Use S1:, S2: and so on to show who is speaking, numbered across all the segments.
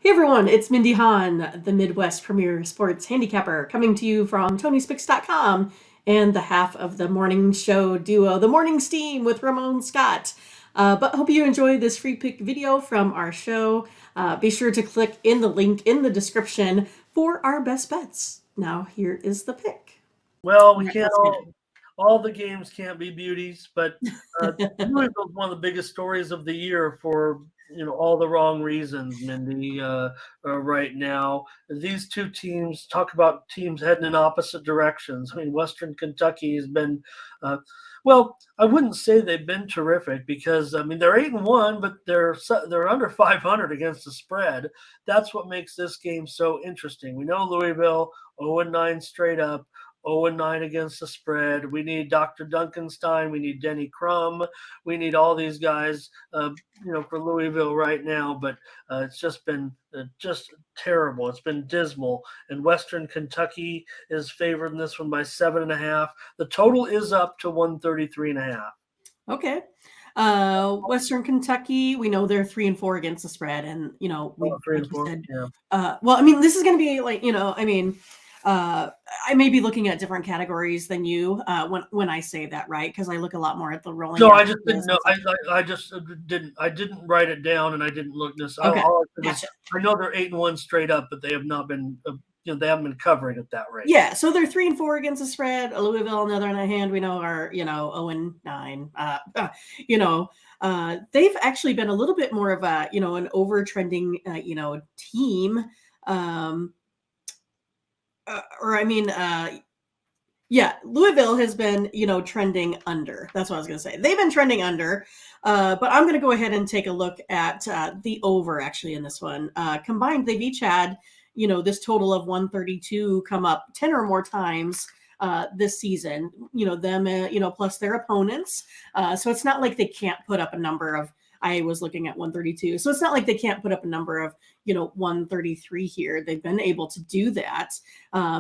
S1: Hey everyone, it's Mindy Hahne, the Midwest premier sports handicapper, coming to you from TonySpicks.com and the half of the morning show duo, The Morning Steam with Ramon Scott. But hope you enjoy this free pick video from our show. Be sure to click in the link in the description for our best bets. Now here is the pick.
S2: Well,
S1: All
S2: we
S1: right,
S2: can't
S1: let's get it.
S2: all the games can't be beauties, but Louisville's one of the biggest stories of the year for all the wrong reasons, Mindy. Right now, these two teams talk about teams heading in opposite directions. I mean, Western Kentucky has been, uh, well, I wouldn't say they've been terrific because I mean they're 8-1, but they're under 500 against the spread. That's what makes this game so interesting. We know Louisville 0-9 straight up. 0-9 against the spread. We need Dr. Duncanstein. We need Denny Crum. We need all these guys, for Louisville right now. But it's just been just terrible. It's been dismal. And Western Kentucky is favored in this one by 7.5. The total is up to 133.5.
S1: Okay. Western Kentucky, we know they're 3-4 against the spread, and we
S2: Three
S1: like
S2: and
S1: you
S2: four.
S1: said.
S2: Yeah.
S1: Well, I mean, this is going to be like I may be looking at different categories than you when I say that, right? Because I look a lot more at the rolling
S2: No, I just didn't
S1: averages
S2: know.
S1: and stuff.
S2: I just didn't write it down, and I didn't look this.
S1: Okay,
S2: All I said is
S1: gotcha.
S2: I know they're 8-1 straight up, but they have not been. They haven't been covering at that rate.
S1: Yeah, so they're 3-4 against the spread. Louisville, on the other hand, we know are 0-9. They've actually been a little bit more of a an over trending team. Um, or I mean, yeah, Louisville has been, trending under. That's what I was going to say. They've been trending under, but I'm going to go ahead and take a look at the over actually in this one. Combined, they've each had, this total of 132 come up 10 or more times this season. Them, plus their opponents. So it's not like they can't put up a number of. I was looking at 132, so it's not like they can't put up a number of 133 here. They've been able to do that.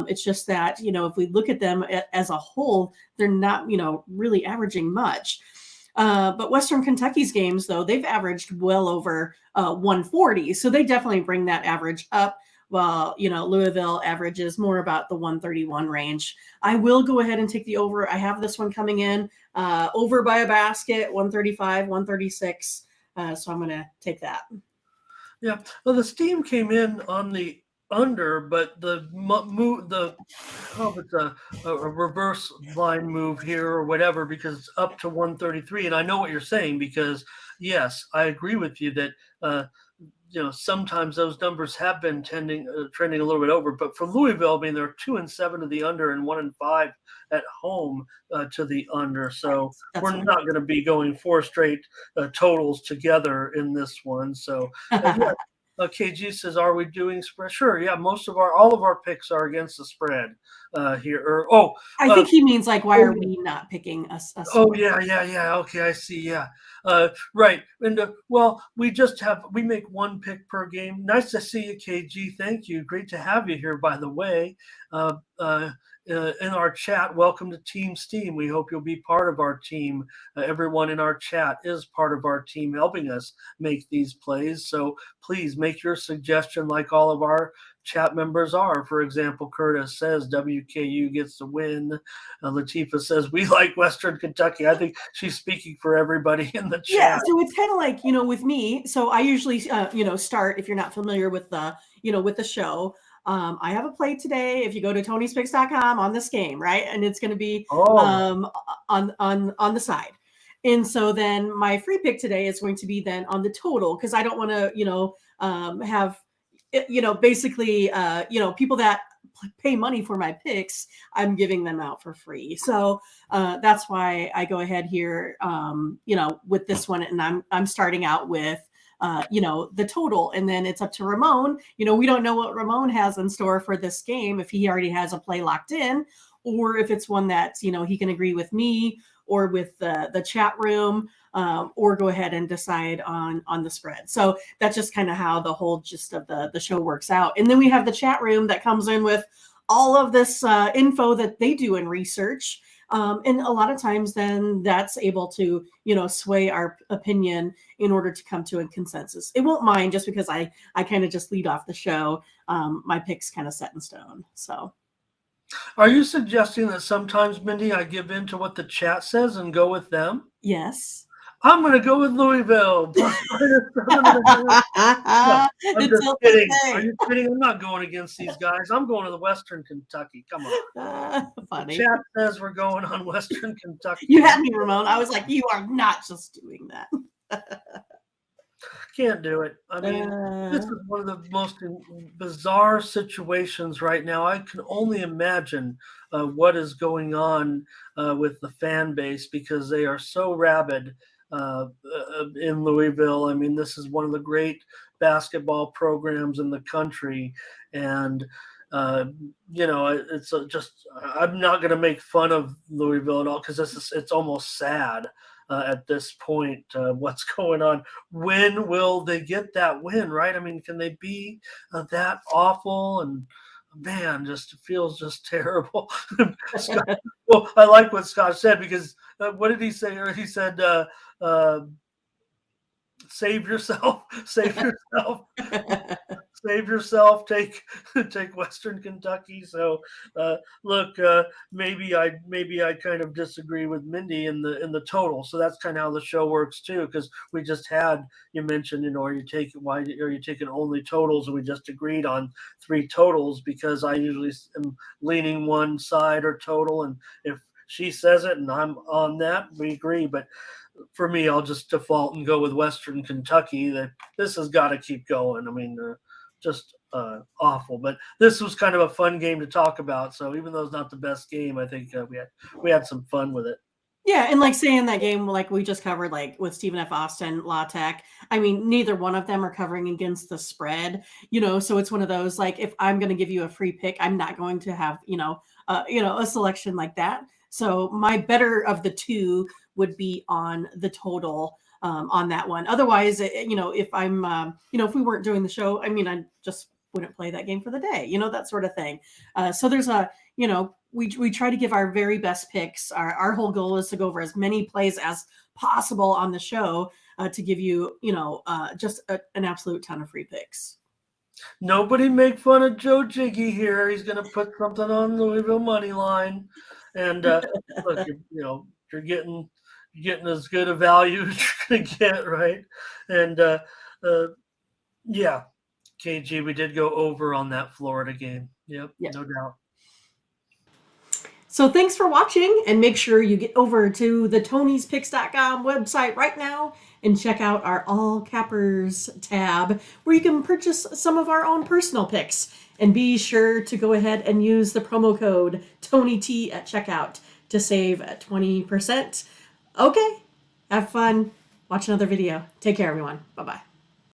S1: It's just that, if we look at them as a whole, they're not, really averaging much. But Western Kentucky's games, though, they've averaged well over 140. So they definitely bring that average up. Well, Louisville averages more about the 131 range. I will go ahead and take the over. I have this one coming in over by a basket, 135, 136. So I'm going to take that.
S2: Yeah. Well, the steam came in on the under, but the move, it's a reverse line move here or whatever, because it's up to 133. And I know what you're saying, because yes, I agree with you that, sometimes those numbers have been trending a little bit over. But for Louisville, I mean, they're 2-7 to the under and 1-5 at home to the under. So we're
S1: Right.
S2: not going to be going four straight totals together in this one. So yeah. KG says, "Are we doing spread?" Sure. Yeah, all of our picks are against the spread here.
S1: I think he means like, why are we not picking a spread?
S2: Yeah. Okay, I see. Yeah, right. And we make one pick per game. Nice to see you, KG. Thank you. Great to have you here. By the way, in our chat, welcome to Team Steam. We hope you'll be part of our team. Everyone in our chat is part of our team, helping us make these plays. So please make your suggestion, like all of our chat members are. For example, Curtis says WKU gets the win. Latifa says we like Western Kentucky. I think she's speaking for everybody in the chat.
S1: Yeah, so it's kind of like, with me. So I usually, start, if you're not familiar with the show, I have a play today. If you go to TonySpicks.com on this game, right, and it's going to be on the side. And so then my free pick today is going to be then on the total, because I don't want to, have, basically, people that pay money for my picks, I'm giving them out for free. So that's why I go ahead here, with this one, and I'm starting out with the total, and then it's up to Ramon. We don't know what Ramon has in store for this game, if he already has a play locked in, or if it's one that he can agree with me or with the chat room, or go ahead and decide on the spread. So that's just kind of how the whole gist of the show works out. And then we have the chat room that comes in with all of this info that they do in research. And a lot of times then that's able to, sway our opinion in order to come to a consensus. It won't mind just because I kind of just lead off the show. My pick's kind of set in stone. So
S2: Are you suggesting that sometimes, Mindy, I give in to what the chat says and go with them?
S1: yes.
S2: I'm going to go with Louisville plus -7.5. No, I'm
S1: It's
S2: just
S1: so
S2: kidding. Are
S1: okay.
S2: you kidding? I'm not going against these guys. I'm going to the Western Kentucky. Come on. The
S1: Funny.
S2: chat says we're going on Western
S1: You
S2: Kentucky.
S1: had me, Ramon. I was like, you are not just doing that.
S2: Can't do it. I mean, this
S1: Uh,
S2: is one of the most bizarre situations right now. I can only imagine what is going on with the fan base because they are so rabid in Louisville. I mean, this is one of the great basketball programs in the country, and uh, it's just. I'm not going to make fun of Louisville at all because it's almost sad at this point. What's going on? When will they get that win, right? I mean, can they be that awful? And man, just it feels just terrible. Scott, well, I like what Scott said because what did he say? He said, uh, "Save yourself, save yourself." Save yourself. Take Western Kentucky. So, look, maybe I kind of disagree with Mindy in the total. So that's kind of how the show works too. Because we just had you mentioned, are you taking why are you taking only totals? And we just agreed on three totals because I usually am leaning one side or total, and if she says it and I'm on that, we agree. But for me, I'll just default and go with Western Kentucky. That this has got to keep going. I mean, just awful. But this was kind of a fun game to talk about. So even though it's not the best game, I think we had some fun with it.
S1: yeah, and like saying that game, like we just covered, like with Stephen F. Austin, La Tech. I mean, neither one of them are covering against the spread, So it's one of those like, if I'm going to give you a free pick, I'm not going to have, a selection like that. So my better of the two would be on the total on that one. Otherwise, if I'm, if we weren't doing the show, I mean, I just wouldn't play that game for the day, that sort of thing. So there's we try to give our very best picks. Our whole goal is to go over as many plays as possible on the show to give you, just an absolute ton of free picks.
S2: Nobody make fun of Joe Jiggy here. He's going to put something on Louisville money line, and look, you're getting as good a value as you're going to get, right? And uh, yeah, KG, we did go over on that Florida game. Yep,
S1: Yeah.
S2: no doubt.
S1: So thanks for watching, and make sure you get over to the Tony'sPicks.com website right now and check out our All Cappers tab where you can purchase some of our own personal picks. And be sure to go ahead and use the promo code TonyT at checkout to save 20%. Okay, have fun. Watch another video. Take care, everyone. Bye-bye.